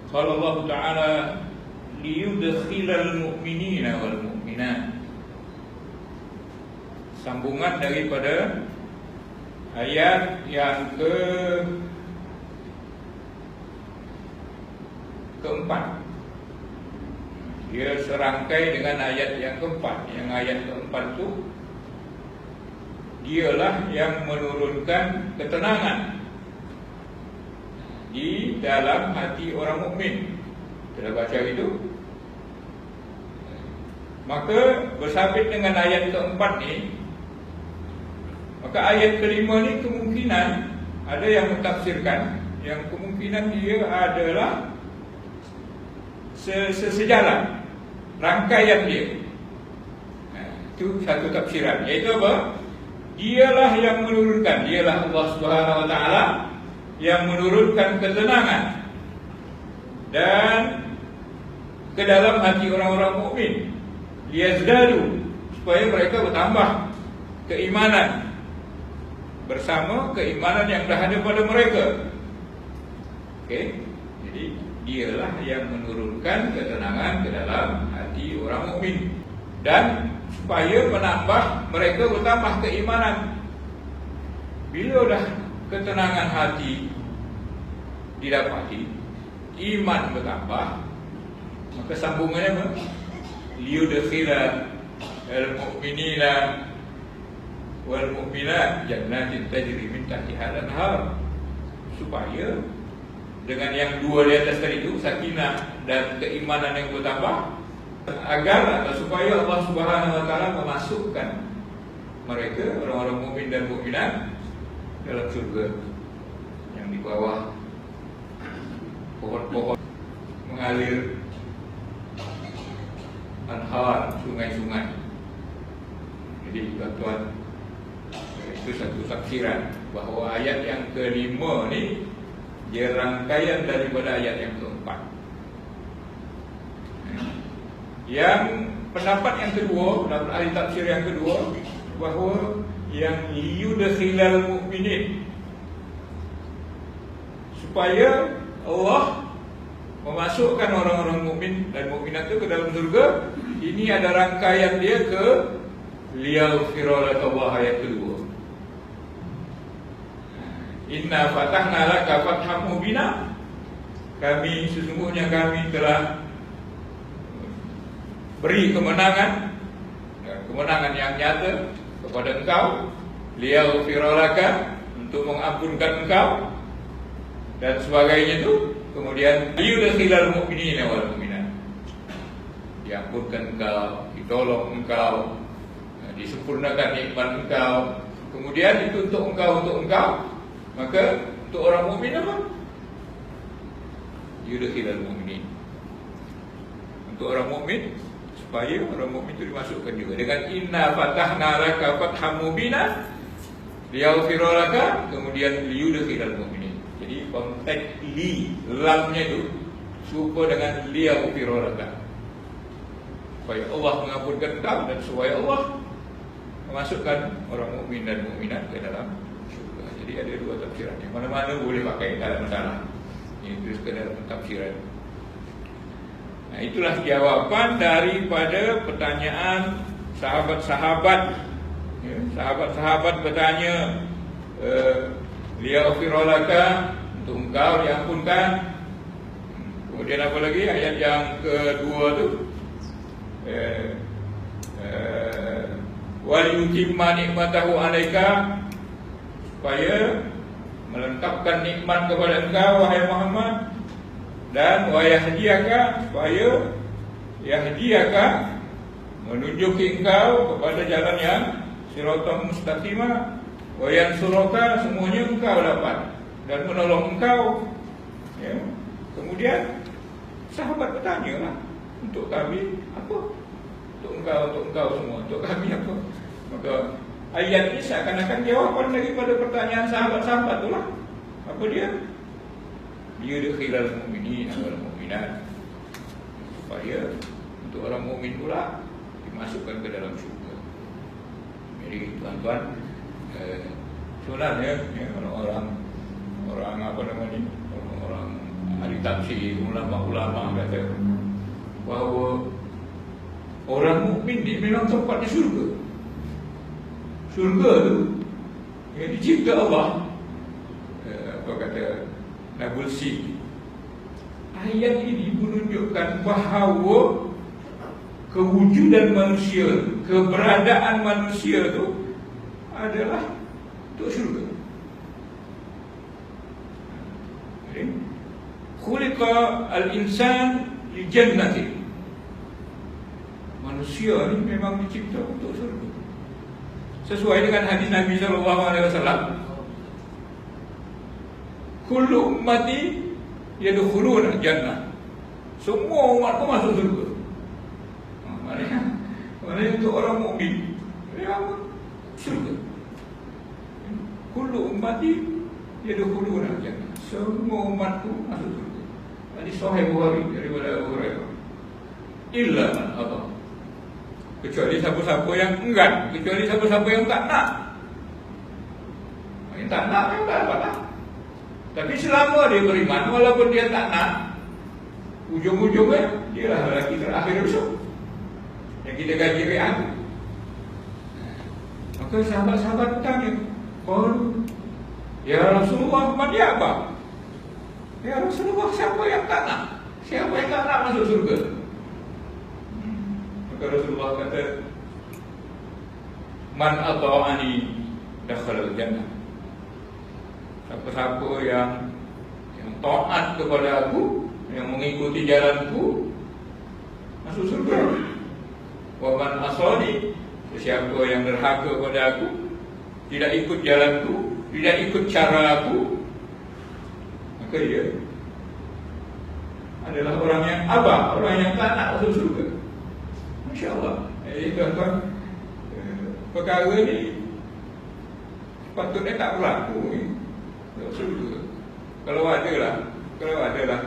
Qala Allah Ta'ala liyudkhilal mu'minina wal mu'minat. Sambungan daripada ayat yang keempat. Dia serangkai dengan ayat yang keempat. Yang ayat keempat itu dialah yang menurunkan ketenangan di dalam hati orang mukmin. Kita baca itu. Maka bersabit dengan ayat keempat ni, maka ayat kelima ni kemungkinan ada yang mentafsirkan yang kemungkinan dia adalah sejalan rangkaian dia. Itu satu tafsiran, iaitu apa? Dialah yang menurunkan, dialah Allah Subhanahu Wa Taala yang menurunkan ketenangan dan ke dalam hati orang-orang mukmin, liyazdadu, supaya mereka bertambah keimanan bersama keimanan yang dah ada pada mereka. Okey, jadi dialah yang menurunkan ketenangan ke dalam hati orang mukmin dan supaya menambah mereka bertambah keimanan. Bila dah ketenangan hati didapati, iman bertambah, maka sambungannya apa? Liyudkhila al-mu'minina wal mu'minat jannatin tajri min tahtiha al-anhar, supaya dengan yang dua di atas tadi itu, sakinah dan keimanan yang bertambah, agar atau supaya Allah Subhanahu Wa Taala memasukkan mereka, orang-orang mukmin dan mukminat, dalam surga yang di bawah pohon-pohon mengalir anhar, sungai-sungai. Jadi tuan-tuan, itu satu tafsiran bahawa ayat yang kelima ni dia rangkaian daripada ayat yang keempat. Yang pendapat yang kedua, pendapat ahli tafsir yang kedua, bahawa yang liyudkhilal mu'minin, supaya Allah memasukkan orang-orang mukmin dan mukminat itu ke dalam surga. Ini ada rangkaian dia ke liyaghfira lakallahu, ayat kedua. Inna fatahna laka fatham mubina, kami sesungguhnya kami telah beri kemenangan, kemenangan yang nyata kepada engkau, liyaghfira laka, untuk mengampunkan engkau dan sebagainya itu. Kemudian liyudkhilal mu'minina wal mu'minat, diampunkan engkau, ditolong engkau, disempurnakan nikmat engkau. Kemudian itu untuk engkau. Maka untuk orang mukmin apa? Yudkhilal mu'minin, untuk orang mukmin, supaya orang mukmin itu dimasukkan juga dengan inna fatahna laka fatham mubina liyaghfira laka, kemudian liyudkhilal mu'minin. Jadi konteks li, lamnya itu serupa dengan liyaghfira laka, supaya Allah mengampunkan engkau dan supaya Allah memasukkan orang mukmin dan mukminat ke dalam syurga. Jadi ada dua tafsiran, yang mana-mana boleh pakai, tak ada masalah. Ini sekadar pentafsiran. Nah, itulah jawapan daripada pertanyaan sahabat-sahabat. Ya, sahabat-sahabat bertanya, liyaghfira laka, untuk engkau diampunkan. Kemudian apa lagi ayat yang kedua tu? Wa yutimma nikmatahu 'alaika, supaya melengkapkan nikmat kepada engkau wahai Muhammad, dan wa yahdiyaka, supaya yahdiyaka, menunjuki engkau kepada jalan yang siratan mustaqimah, wa yansuruka, semuanya engkau dapat dan menolong engkau. Ya. Kemudian sahabat bertanya lah, untuk kami apa? Untuk engkau semua, untuk kami apa? Maka ayat ini seakan-akan jawapan daripada pertanyaan sahabat-sahabat itulah. Apa dia? Liyudkhilal mu'minina wal mu'minat, supaya untuk orang mukmin pula dimasukkan ke dalam syurga. Jadi tuan-tuan, sebenarnya ya, orang apa namanya, orang ahli tafsir, ulama-ulama kata bahawa orang mukmin ni memang tempat di syurga. Syurga tu yang dicipta Allah. Apa kata Nabulsi, ayat ini menunjukkan bahawa kewujudan manusia, keberadaan manusia itu adalah untuk syurga. Khuliqa al-insan li jannati. Manusia ni memang dicipta untuk syurga. Sesuai dengan hadis Nabi SAW, kullu ummati yadkhuluna jannah. Semua umatku masuk syurga. Maknanya untuk orang mukmin, dia syurga. Kullu ummati yadkhuluna jannah. Semua umatku masuk syurga. Hadis Sahih Bukhari daripada Abu Hurairah. Illa man aba. Kecuali siapa-siapa yang enggan, kecuali siapa-siapa yang tak nak. Yang tak nak kan tak dapat lah. Tapi selama dia beriman, walaupun dia tak nak, ujung-ujungnya dia lah lelaki terakhir besok yang kita gaji rehat. Maka sahabat-sahabat bertanya, ya Rasulullah, dia apa? Ya Rasulullah, siapa yang tak nak? Siapa yang tak nak masuk surga? Maka Rasulullah kata, man ata'ani dakhala al-jannah. Siapa-siapa yang taat kepada aku, yang mengikuti jalanku, masuk surga. Wa man asani, siapa yang derhaka kepada aku, tidak ikut jalanku, tidak ikut cara aku, maka dia adalah orang yang abah, orang yang tak nak masuk surga. Masya Allah. Jadi tuan-tuan, perkara ni patutnya tak berlaku surga. Kalau adalah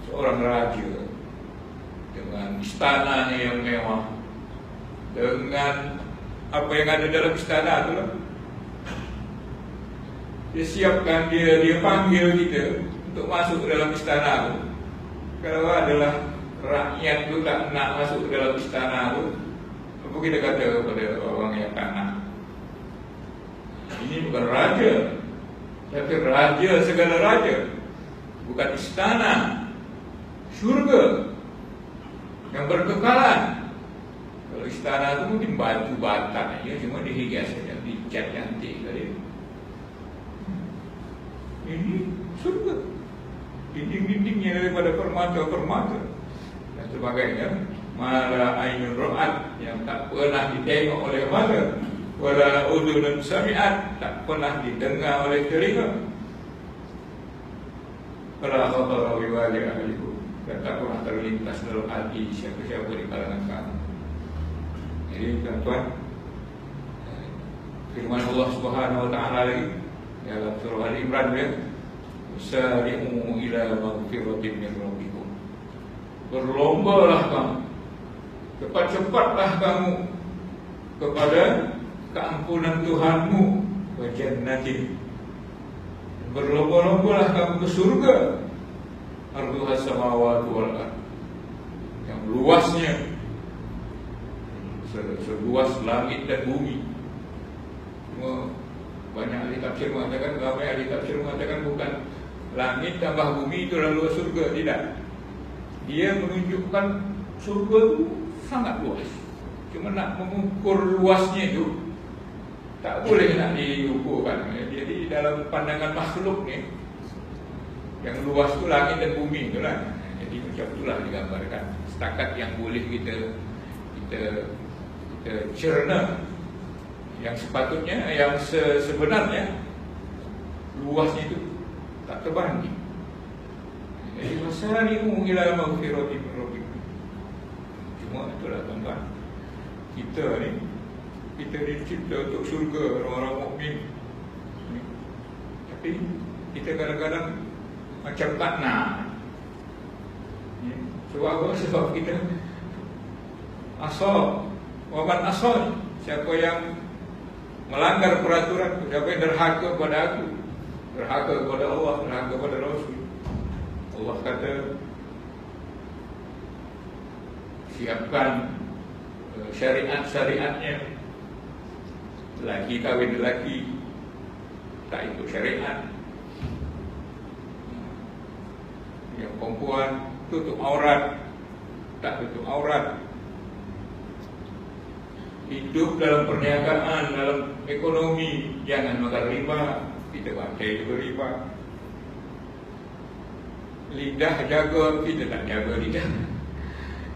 seorang raja dengan istananya yang mewah, dengan apa yang ada dalam istana tu lah, dia siapkan, dia panggil kita untuk masuk ke dalam istana tu. Kalau adalah rakyat tu tak nak masuk ke dalam istana tu, apa kita kata kepada orang yang tak nak? Ini bukan raja, tapi raja segala raja. Bukan istana, syurga yang berkekalan. Kalau istana itu mungkin batu bata aja, cuma dihias saja, dicat cantik tadi. Ini surga, dinding-dindingnya daripada permata-permata dan sebagainya. Mala ainun ra'at, yang tak pernah ditengok oleh mata, wala udhunun sami'at, tak pernah didengar oleh telinga, wala khatara bi wali ahlikum, dan tak pernah terlintas dalam hati siapa-siapa di kalangan kamu. Jadi tuan-tuan, firman Allah Subhanahu wa taala lagi dalam surah Al-Imran, ya, sari'u ila maghfiratin min rabbikum. Berlombalah kamu, cepat-cepatlah kamu kepada keampunan Tuhanmu, wa jannatin. Berlomba-lombalah kamu ke surga, arduhas samawati wal ardh, yang luasnya seluas langit dan bumi. Cuma banyak ahli tafsir mengatakan, ramai ahli tafsir mengatakan bukan langit tambah bumi itu lalu surga, tidak. Dia menunjukkan surga itu sangat luas. Cuma nak mengukur luasnya itu tak boleh nak diukurkan. Jadi dalam pandangan makhluk ni, yang luas itu langit dan bumi itulah. Jadi macam itulah digambarkan. Setakat yang boleh kita cerna, yang sepatutnya, yang sebenarnya luasnya itu tak terbanding. Jadi wasari'u ila maghfiratin min rabbikum. Cuma itulah tuan-tuan, kita dicipta untuk syurga, orang-orang mukmin. Tapi kita kadang-kadang macam tak nak. Sebab apa? Sebab kita asal, waman asal, siapa yang melanggar peraturan, siapa yang derhaka kepada aku, derhaka kepada Allah, derhaka kepada Rasul, Allah kata siapkan syariat-syariatnya. Lelaki kahwin lelaki tak ikut syariat, yang perempuan tutup aurat tak tutup aurat, hidup dalam perniagaan, dalam ekonomi jangan makan riba, kita pakai juga riba. Lidah jaga, kita tak jaga lidah.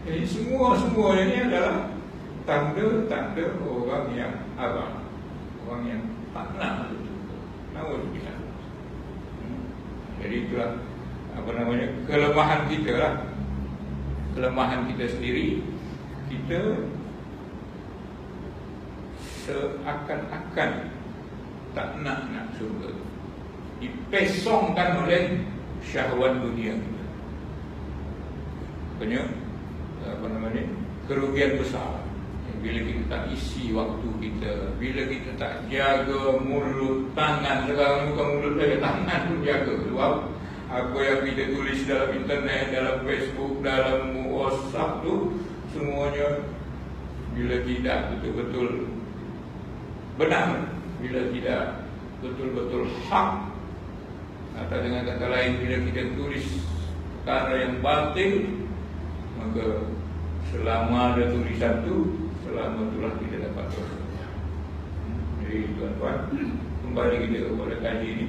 Jadi semua ini adalah tanda-tanda orang yang abang, orang yang tak nak betul-betul. Jadi itulah kelemahan kita lah. Kelemahan kita sendiri, kita seakan-akan tak nak surga, dipesongkan oleh syahwat dunia kita. Maknanya kerugian besar bila kita tak isi waktu kita, bila kita tak jaga mulut, tangan. Sekarang bukan mulut saja, tangan pun jaga. Sebab apa yang kita tulis dalam internet, dalam Facebook, dalam WhatsApp tu, semuanya bila tidak betul-betul benar, bila tidak betul-betul hak, atau dengan kata lain, bila kita tulis perkara yang batil, maka selama ada tulisan tu, selama itulah kita dapat dosa. Jadi tuan-tuan, kembali kita kepada kaji ini,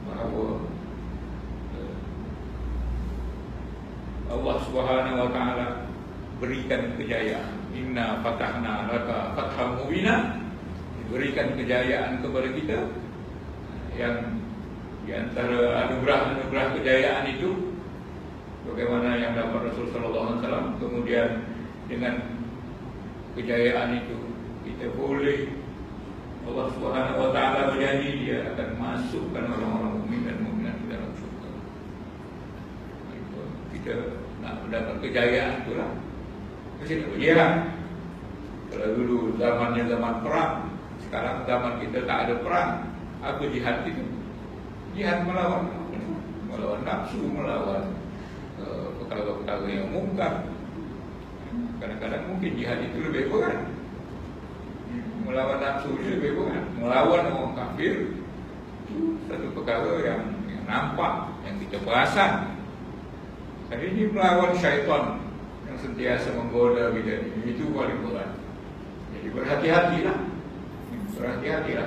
bahawa Allah Subhanahu wa taala berikan kejayaan. Inna fatahna laka fatham mubina, berikan kejayaan kepada kita. Yang di antara anugerah-anugerah kejayaan itu, bagaimana yang dapat Rasul sallallahu alaihi wasallam, kemudian dengan kejayaan itu kita boleh, Allah Subhanahu wa taala berjanji Dia akan masukkan orang-orang mukmin dan mukminat ke dalam surga. Kita nak mendapat kejayaan itulah mesti nak berjihad. Kalau dulu zamannya zaman perang, sekarang zaman kita tak ada perang. Apa jihad itu? Jihad melawan nafsu, melawan perkara-perkara yang mungkar. Kadang-kadang mungkin jihad itu lebih berat, melawan nafsu itu lebih berat. Melawan orang kafir itu satu perkara yang nampak, yang kita perasan. Jadi ini melawan syaitan yang sentiasa menggoda kita, itu paling berat. Jadi berhati-hatilah,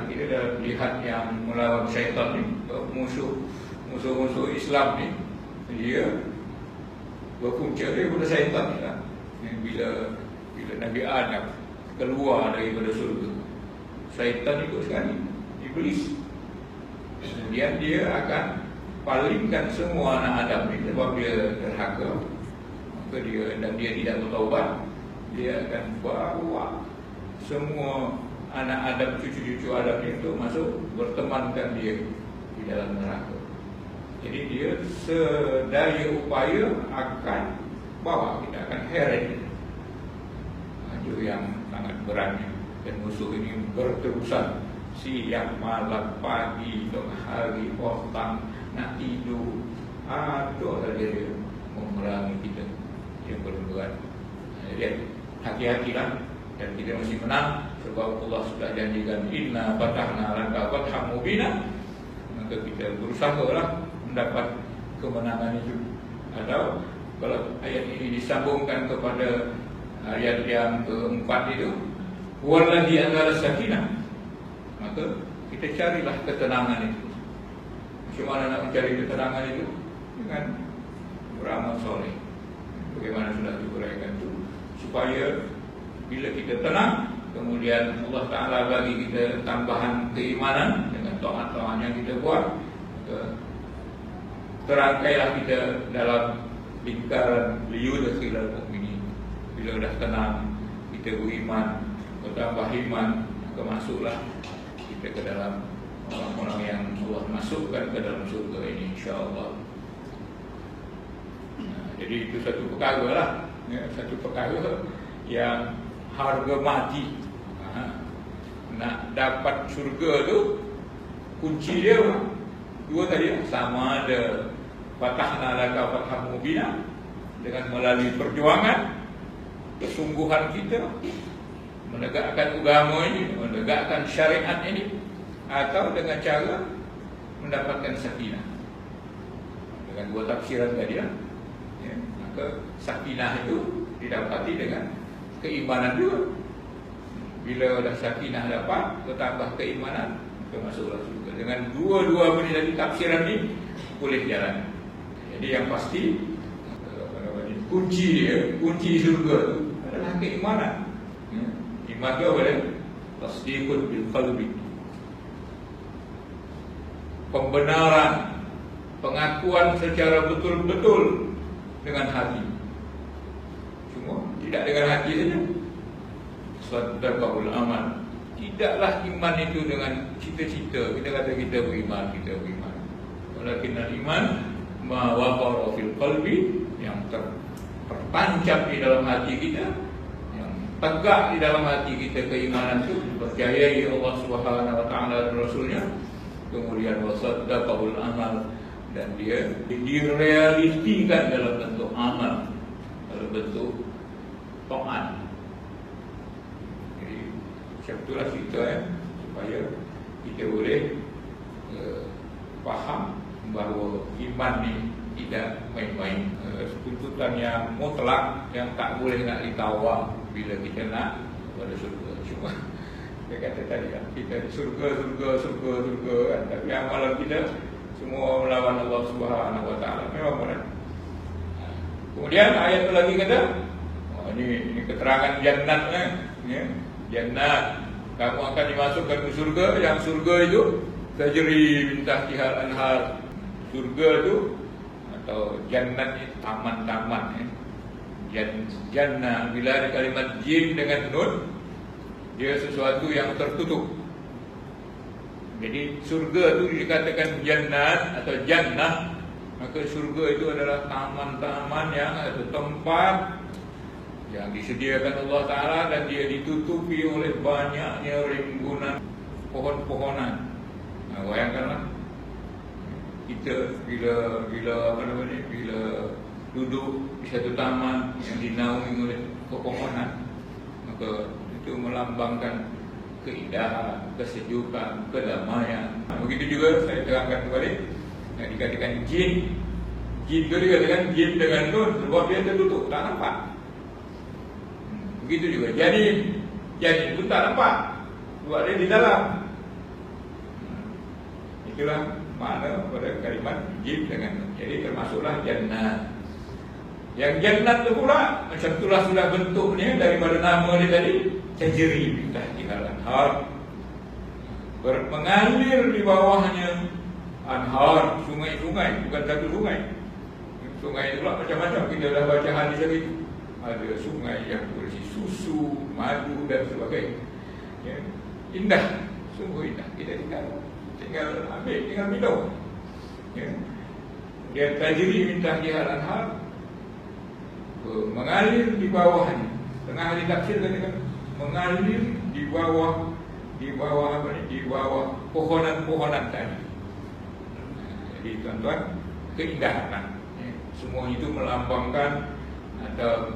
kita dalam lihat yang melawan syaitan ni, musuh-musuh Islam ni, dia berpunca daripada syaitan ni lah. Bila Nabi Adam keluar daripada surga, syaitan ikut sekali, iblis. Kemudian dia akan palingkan semua anak Adam ni, sebab dia derhaka, maka dia tidak bertaubat, dia akan bawa semua anak Adam, cucu-cucu Adam itu masuk, bertemankan dia di dalam neraka. Jadi dia sedaya upaya akan bawa kita, akan heret kita. Itu yang sangat beratnya. Dan musuh ini berterusan, siang, malam, pagi, hari, petang, nak tidur, ada saja dia memerangi kita. Dia berberat. Jadi hati-hatilah, dan kita mesti menang, sebab Allah sudah janjikan inna fatahna laka fatham mubina. Maka kita berusahalah mendapat kemenangan itu. Atau kalau ayat ini disambungkan kepada ayat yang keempat itu, huwallazi anzala sakinah, maka kita carilah ketenangan itu. Macam mana nak mencari ketenangan itu? Dengan beramal soleh. Bagaimana sudah diuraikan itu, supaya bila kita tenang, kemudian Allah Ta'ala bagi kita tambahan keimanan dengan taat-taat yang kita buat, terangkailah kita dalam lingkaran liyudkhilal mu'minin. Bila dah tenang, kita beriman, bertambah iman, maka masuklah kita ke dalam orang-orang yang Allah masukkan ke dalam surga ini, insya-Allah. Jadi itu satu perkara lah, satu perkara yang harga mati. Nak dapat surga tu, kunci dia dua tadi, sama ada fatahna laka fathan mubina, dengan melalui perjuangan, kesungguhan kita menegakkan agama ini, menegakkan syariat ini, atau dengan cara mendapatkan sakinah. Dengan dua tafsiran tadi lah. Ya, maka sakinah itu didapati dengan keimanan juga. Bila dah sakinah dapat, bertambah keimanan, masuklah surga. Dengan dua-dua benda tadi tafsiran ini boleh jalan. Jadi yang pasti kunci dia, kunci surga itu adalah keimanan. Ya. Iman itu apa dia? Tasdiqun bil qalbi. Pembenaran, pengakuan secara betul-betul dengan hati. Cuma tidak dengan hati saja. Saddaqahul amal. Tidaklah iman itu dengan cita-cita. Kita kata kita beriman, kita beriman. Walakin al-iman ma waqara fil qalbi, yang tertancap di dalam hati kita, yang tegak di dalam hati kita keimanan itu, dipercayai Allah Subhanahu wa taala dan Rasulnya. Kemudian wasaddaqahul amal, dan dia direalisasikan dalam bentuk amal, dalam bentuk taat. Jadi itulah kita supaya kita boleh faham bahawa iman ni tidak main-main, tuntutan yang mutlak yang tak boleh nak ditawar bila kita nak pada surga. Cuma dia kata tadi kan, kita di surga kan, tapi amalan kita semua melawan Allah Subhanahu wa taala. Memang benar. Kemudian ayat tu lagi kata, ini keterangan jannat kan, ya. Jannat, kamu akan dimasukkan ke surga, yang surga itu tajri min tahtihal anhar. Surga itu atau jannat itu taman-taman, ya. Jannah bila ada kalimat jim dengan nun, dia sesuatu yang tertutup. Jadi surga itu dikatakan jannat atau jannah, maka surga itu adalah taman-taman yang ada tempat yang disediakan Allah Ta'ala, dan dia ditutupi oleh banyaknya rimbunan pohon-pohonan. Nah, bayangkanlah kita bila duduk di satu taman yang dinaungi oleh pepohonan, maka itu melambangkan keindahan, kesejukan, kedamaian. Begitu juga saya terangkan kembali yang dikatakan jin. Jin itu dikatakan jin dengan nun sebab dia tertutup, tak nampak. Begitu juga janin pun tak nampak sebab dia di dalam. Itulah makna pada kalimat jin dengan nun. Jadi termasuklah jannah. Yang jannat itu pula macam itulah sudah bentuknya daripada nama dia tadi, tajri min tahtihal anhar, mengalir di bawahnya anhar, sungai-sungai, bukan satu sungai. Sungai itu pula macam-macam, kita dah baca hadis tadi. Ada sungai yang berisi susu, madu dan sebagainya. Ya. Indah, sungguh indah. Kita tinggal ambil, tinggal minum. Ya. Dia tajri min tahtihal anhar, mengalir di bawahnya. Tengah hari tafsir katakan mengalir di bawah apa ni? Di bawah pohonan-pohonan tadi. Jadi tuan-tuan, keindahan. Ya. Semua itu melambangkan atau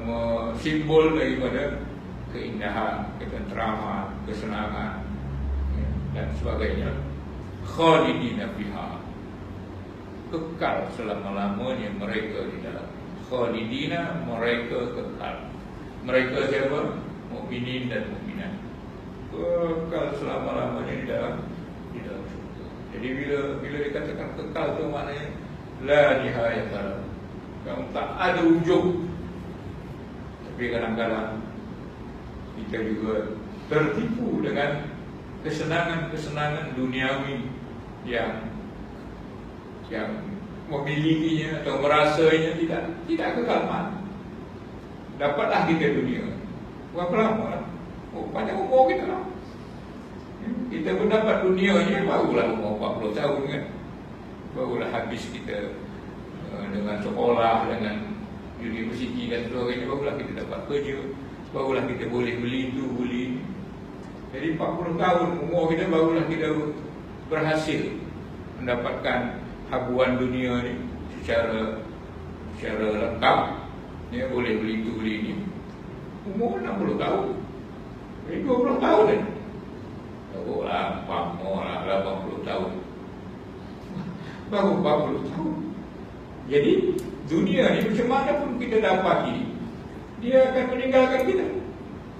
simbol daripada keindahan, ketenteraman, kesenangan, ya, dan sebagainya. Khalidina fiha, kekal selama-lamanya mereka di dalam. Khalidina, mereka kekal. Mereka siapa? Mukminin dan mukminat. Kekal selama-lamanya di dalam surga. Jadi bila dikatakan kekal itu maknanya la nihayata, kamu tak ada ujung. Tapi kadang-kadang kita juga tertipu dengan kesenangan-kesenangan duniawi yang memilikinya atau merasainya tidak kekal mati. Dapatlah kita dunia. Berapa lama lah? Banyak umur kita lah. Kita mendapat dunia ini barulah umur 40 tahun kan. Barulah habis kita dengan sekolah, dengan universiti dan sebagainya, barulah kita dapat kerja, barulah kita boleh beli itu, beli ini. Jadi 40 tahun umur kita barulah kita berhasil mendapatkan habuan dunia ini secara lengkap, dia boleh beli itu beli ini. Umur 60 tahun, 20 tahun ni. Oh lah, 80 tahun. Baru 40 tahun. Jadi dunia ni macam mana pun kita dapati, dia akan meninggalkan kita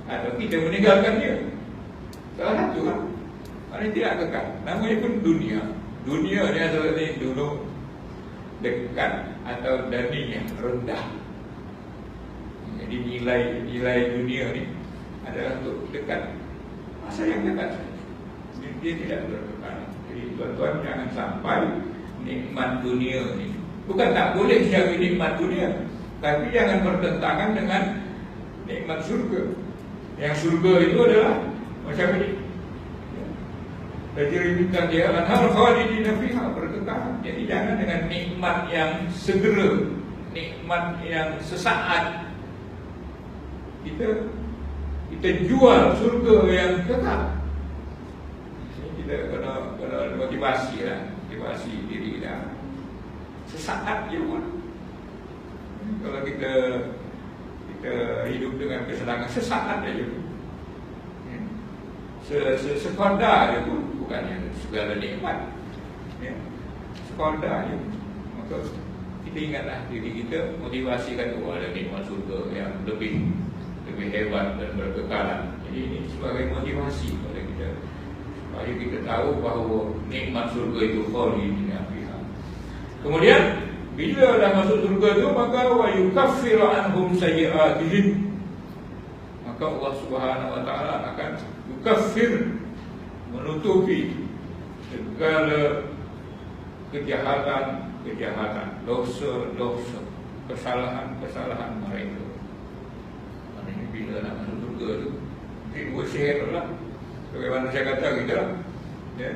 atau kita meninggalkan dia. Salah satu lah. Mana tidak kekal. Namanya pun dunia. Dunia ni adalah dulu dekat atau daninya rendah. Jadi nilai dunia ni adalah untuk dekat, masa yang dekat. Dia tidak berkekal. Jadi tuan-tuan jangan sampai nikmat dunia ni, bukan tak boleh cari nikmat dunia, tapi jangan bertentangan dengan nikmat surga. Yang surga itu adalah macam ini. Tajri min tahtiha al-anhar khalidina fiha, berkekal. Jadi jangan dengan nikmat yang segera, nikmat yang sesaat, kita jual surga yang kekal. Ini kita kena motivasi lah, motivasi diri kita. Sesaat je pun. Kalau kita hidup dengan kesenangan sesaat aja, sekadar je pun, bukannya segala nikmat, ya. Sekadar je. Maka kita ingatlah diri kita, motivasikan ada nikmat surga yang lebih hebat dan berkekalan. Jadi ini sebagai motivasi kepada kita, supaya kita tahu bahawa nikmat surga itu khalidina fiha. Kemudian bila dah masuk surga itu, maka wa yukaffiru anhum sayyi'atihim, maka Allah Subhanahu wa taala akan yukaffir, menutupi segala kejahatan, dosa, kesalahan mereka. Maknanya bila nak masuk surga itu, mungkin bersihir lah. Bagaimana saya kata kita lah, ya,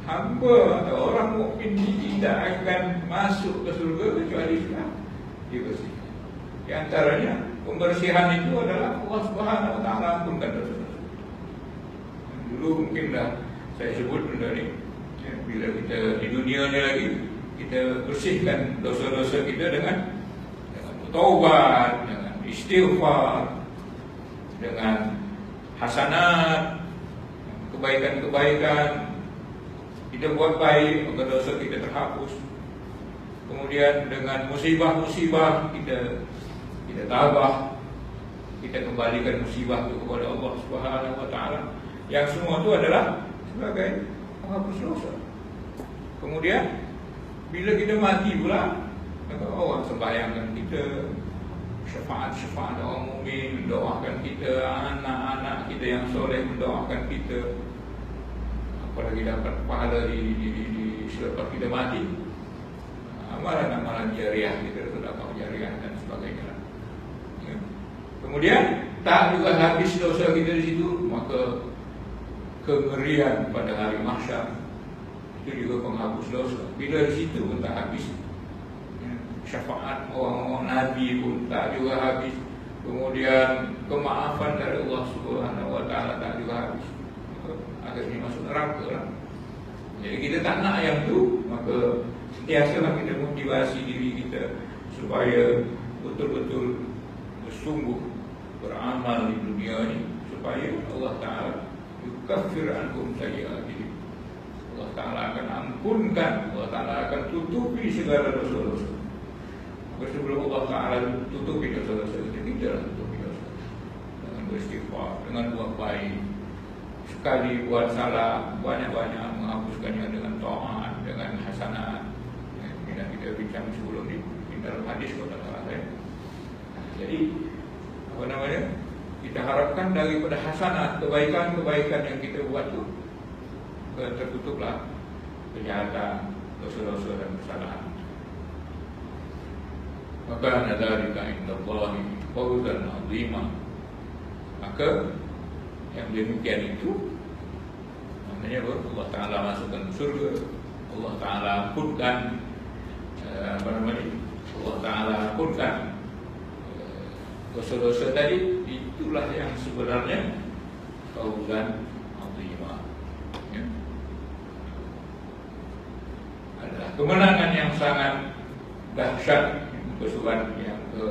hamba atau orang mukmin tidak akan masuk ke surga kecuali sudah dibersihkan. Di antaranya pembersihan itu adalah Allah Subhanahu wa taala ampunkan dosa-dosa. Dulu mungkin dah saya sebut benda ni, ya, bila kita di dunia ni lagi, kita bersihkan dosa-dosa kita dengan taubat, dengan istighfar, dengan hasanat, kebaikan-kebaikan. Kita buat baik, maka dosa kita terhapus. Kemudian dengan musibah-musibah kita tabah, kita kembalikan musibah itu kepada Allah Subhanahu wa taala. Yang semua itu adalah sebagai penghapus dosa. Kemudian bila kita mati pula, maka Allah sembahyangkan kita, syafaat orang mukmin mendoakan kita, anak-anak kita yang soleh mendoakan kita, apalagi dapat pahala di selepas kita mati, amalan-amalan jariah kita, sedekah jariah dan sebagainya. Ya. Kemudian tak juga habis dosa kita di situ, maka kengerian pada hari mahsyar itu juga penghapus dosa. Bila di situ pun tak habis, ya. Syafaat orang-orang nabi pun tak juga habis. Kemudian kemaafan dari Allah Subhanahu wa taala tak juga habis. Akhirnya masuk neraka lah. Jadi kita tak nak yang tu, maka sentiasalah kita motivasi diri kita supaya betul-betul bersungguh beramal di dunia ini, supaya Allah Ta'ala yukaffir anhum sayyi'atihim. Allah Ta'ala akan ampunkan, Allah Ta'ala akan tutupi segala dosa-dosa. Maka sebelum Allah Ta'ala tutupi dosa-dosa kita lah tutupi dosa dengan beristighfar, dengan buat baik. Sekali buat salah, banyak-banyak menghapuskannya dengan taat, dengan hasanat. Bila kita bincang sebelum ini, dalam hadis kata saya. Jadi, apa namanya? Kita harapkan daripada hasanat, kebaikan-kebaikan yang kita buat itu, tertutuplah kejahatan, dosa-dosa dan kesalahan. Maka nadzalika indallahi fawzan 'azima. Maka yang demikian itu namanya Allah Ta'ala masukkan surga, Allah Ta'ala ampunkan Allah Ta'ala ampunkan dosa-dosa tadi. Itulah yang sebenarnya fauzan 'azima, ya. Adalah kemenangan yang sangat dahsyat, muka surat yang ke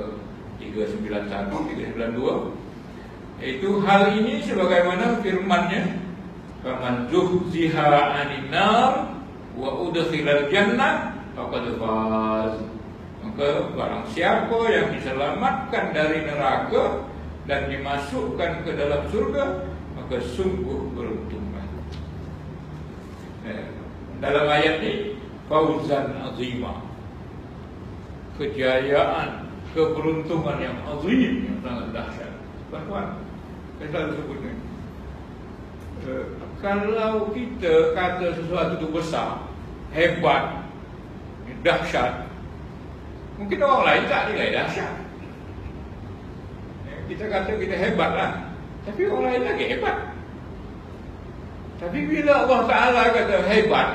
391, 392, yaitu hal ini sebagaimana firman-Nya, "Faman zuhziha 'anil nar wa udkhilal jannah faqad faz." Maka barang siapa yang diselamatkan dari neraka dan dimasukkan ke dalam surga, maka sungguh beruntunglah. Dalam ayat ini, fauzan azima, kejayaan, keberuntungan yang azim, yang sangat dahsyat. Tuan-tuan, saya selalu sebutnya, kalau kita kata sesuatu itu besar, hebat, dahsyat, mungkin orang lain tak nilai dahsyat. Kita kata kita hebat lah, tapi orang lain lagi hebat. Tapi bila Allah Ta'ala kata hebat,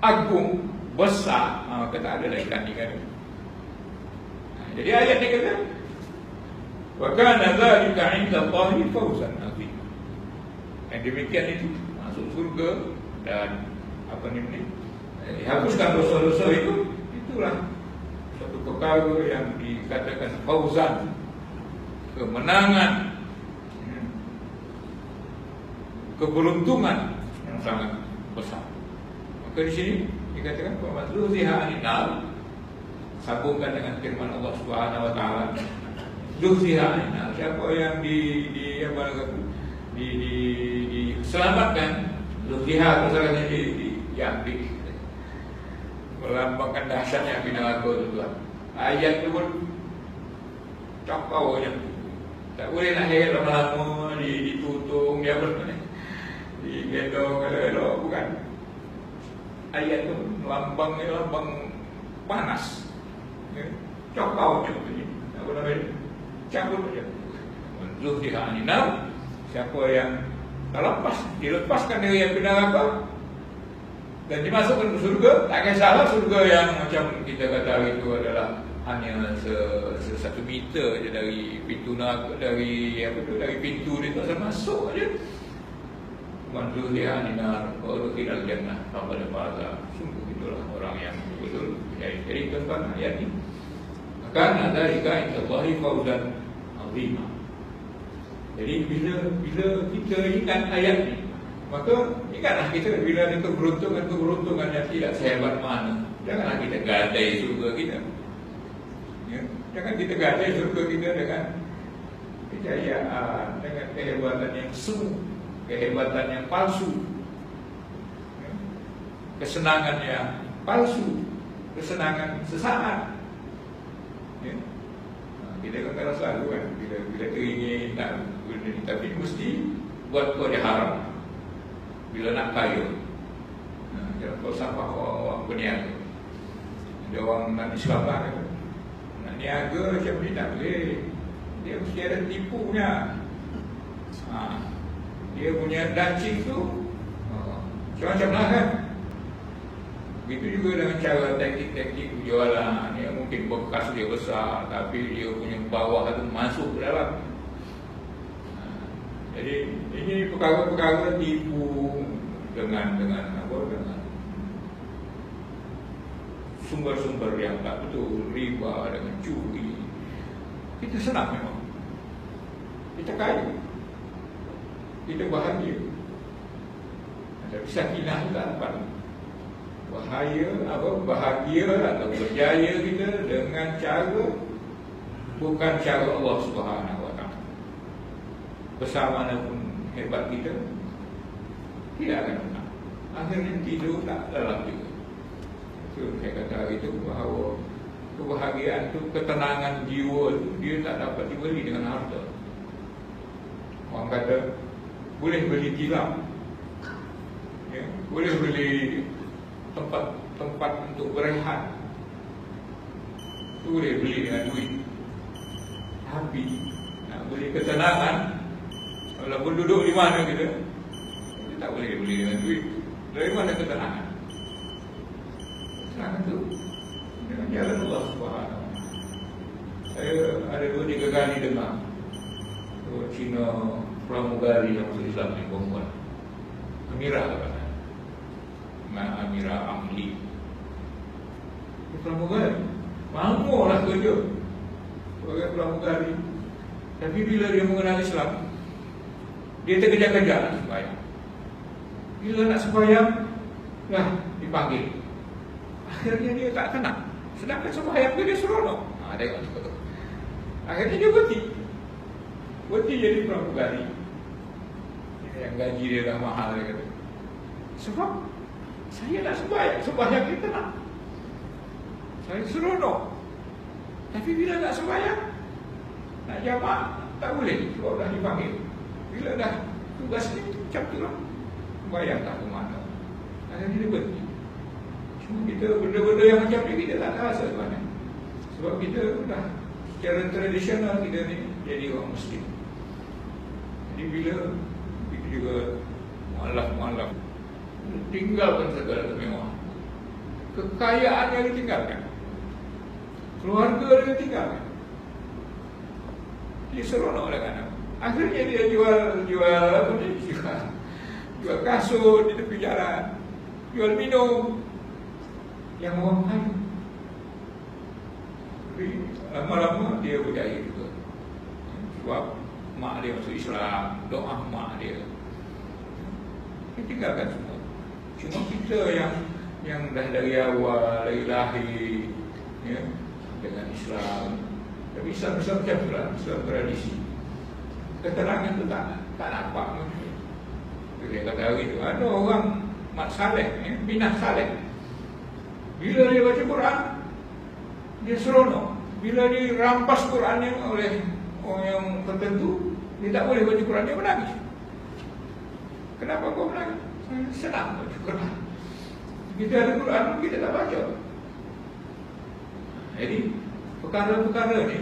agung, besar, maka tak ada lagi tandingan. Jadi ayat ni kata, wa kana dzalika 'inda Allahi fawzan 'azim. Yang demikian itu masuk surga dan apa ni, dihapuskan dosa-dosa itu, itulah satu perkara yang dikatakan fawzan, kemenangan, keberuntungan yang sangat besar. Maka di sini dikatakan bahwa zuhziha 'anil nar, sambungkan dengan firman Allah Subhanahu wa taala, zuhziha 'anil nar, siapa yang diselamatkan, zuhziha maksudnya diambil, melambangkan dahsyatnya api neraka itu Tuhan. Ayat itu pun cakau je, tak boleh nak herat lama-lama, ditutung dia pun digendong elok, bukan. Ayat itu lambang panas, cakau je, apa namanya, cabut je. Zuhziha 'anil nar, siapa yang dilepaskan dari api neraka dan dimasukkan ke surga, tak kisahlah surga yang macam kita kata itu adalah hanya satu meter je dari pintu neraka, dari pintu dia tak masuk aja. Man zuhziha 'anil nar wa udkhilal jannah faqad faza. Sungguh itulah orang yang betul. Jadi tuan-tuan, ayat ini akan ada dzalika 'inda Allahi fawzan 'azima. Jadi bila kita ingat ayat ini, maka ingatlah kita bila ada keberuntungan yang tidak sehebat mana. Janganlah kita gadai surga kita, ya? Jangan kita gadai surga kita dengan kejayaan, dengan kehebatan yang semu, kehebatan yang palsu, ya? Kesenangan yang palsu, kesenangan sesaat, ya? Kita kan selalu kan, bila teringin nak benda ni, tapi mesti buat kau dia haram. Bila nak kaya, jangan kau sampah orang berniaga. Ada orang nak diselamatkan, nak niaga macam ni tak boleh. Dia mesti ada tipunya. Dia punya dacing tu macam-macam lah kan. Begitu juga dengan cara teknik-teknik jualan. Dia mungkin bekas dia besar, tapi dia punya bawah tu masuk ke dalam. Jadi ini perkara-perkara tipu dengan sumber-sumber yang tak betul, riba dengan curi. Kita senang memang, kita kaya, kita bahagia. Tapi sakinah itu tak dapat. Bahagia atau berjaya kita dengan cara bukan cara Allah Subhanahu wa taala. Besar manapun hebat kita, tidak akan menang. Akhirnya tidur tak dalam juga. So, saya kata hari itu bahawa kebahagiaan itu, ketenangan jiwa itu, dia tak dapat dibeli dengan harta. Orang kata boleh beli tilam, ya, boleh beli tempat untuk berehat, itu boleh beli dengan duit. Tapi nak beli ketenangan, walaupun duduk di mana kita tak boleh beli dengan duit. Dari mana ketenangan? Ketenangan itu dengan jalan Allah Subhanahu. Saya ada 2-3 kali dengar Cina pramugari yang masuk Islam ni, perempuan Amirah, Amirah Amli. pramugari, maulah kerja sebagai pramugari. Tapi bila dia mengenal Islam, dia terkejar-kejar nak sembahyang. Bila nak sembahyang, lah dipanggil. Akhirnya dia tak kenal. Sedangkan sembahyang dia seronok. Tengok tu. Akhirnya dia berhenti jadi pramugari. Yang gaji dia dah mahal, dia kata. Sebab saya nak sembahyang kita nak. Saya seronok. Tapi bila nak sembahyang, nak jamaah, tak boleh. Sebab dah dipanggil. Bila dah tugas ni, macam tu lah. Sembahyang tak ke mana. Akhirnya dia berhenti. Cuma kita, benda-benda yang macam ni, kita tak rasa mana. Sebab kita dah, secara tradisional kita ni, jadi orang Muslim. Jadi bila kita juga mualaf-mualaf, tinggalkan segala kemewahan. Kekayaan yang ditinggalkan, keluarga yang ditinggalkan. Dia seronok dengan apa? Akhirnya dia jual kasut di tepi jalan, jual minum yang orang kaya. Tapi lama-lama dia berjaya juga. Sebab mak dia masuk Islam, doa mak dia. Dia tinggalkan semua. Cuma kita yang dah dari awal, dari lahir, ya, dengan Islam. Tapi Islam macam tu lah, Islam tradisi. Keterangan tu tak nampak. Dia kata hari tu, ada orang Mat Saleh, Binah Saleh. Bila dia baca Quran, dia seronok. Bila dia rampas Qurannya oleh orang yang tertentu, dia tak boleh baca Quran, dia menangis. Kenapa kau menangis? Senang baca Quran. Kita ada Quran, kita tak baca. Jadi perkara-perkara ni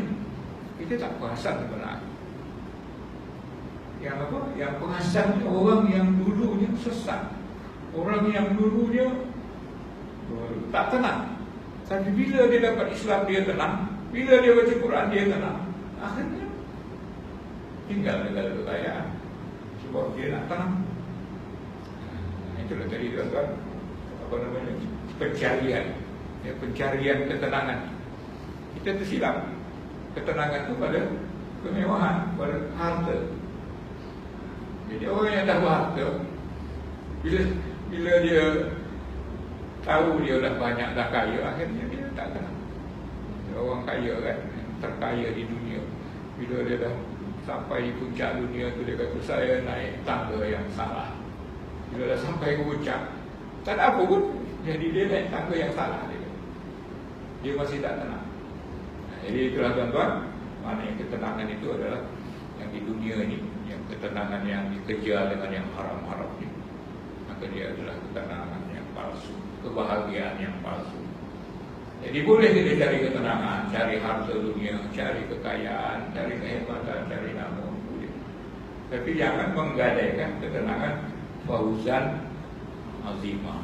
kita tak perasan sebenarnya. Yang apa? Yang perasan orang yang dulunya sesat, orang yang dulunya tak tenang. Tapi bila dia dapat Islam, dia tenang. Bila dia baca Quran, dia tenang. Akhirnya tinggal negara kekayaan sebab dia nak tenang. Itulah tadi tuan-tuan, apa namanya, pencarian, ya, pencarian ketenangan. Kita tersilap ketenangan itu pada kemewahan, pada harta. Jadi orang yang dah berharta, bila dia tahu dia dah banyak, dah kaya, akhirnya dia tak tenang. Orang kaya kan, terkaya di dunia, bila dia dah sampai di puncak dunia tu, dia kata saya naik tangga yang salah. Bila dah sampai ke puncak, tak ada apa pun, jadi dia naik tangga yang salah. Dia masih tak tenang. Jadi itulah tuan-tuan, maknanya ketenangan itu adalah yang di dunia ini, yang ketenangan yang dikejar dengan yang haram-haram ini. Maka dia adalah ketenangan yang palsu, kebahagiaan yang palsu. Jadi boleh kita cari ketenangan, cari harta dunia, cari kekayaan, cari kehebatan, cari nama, boleh. Tapi jangan menggadaikan ketenangan fauzan azimah.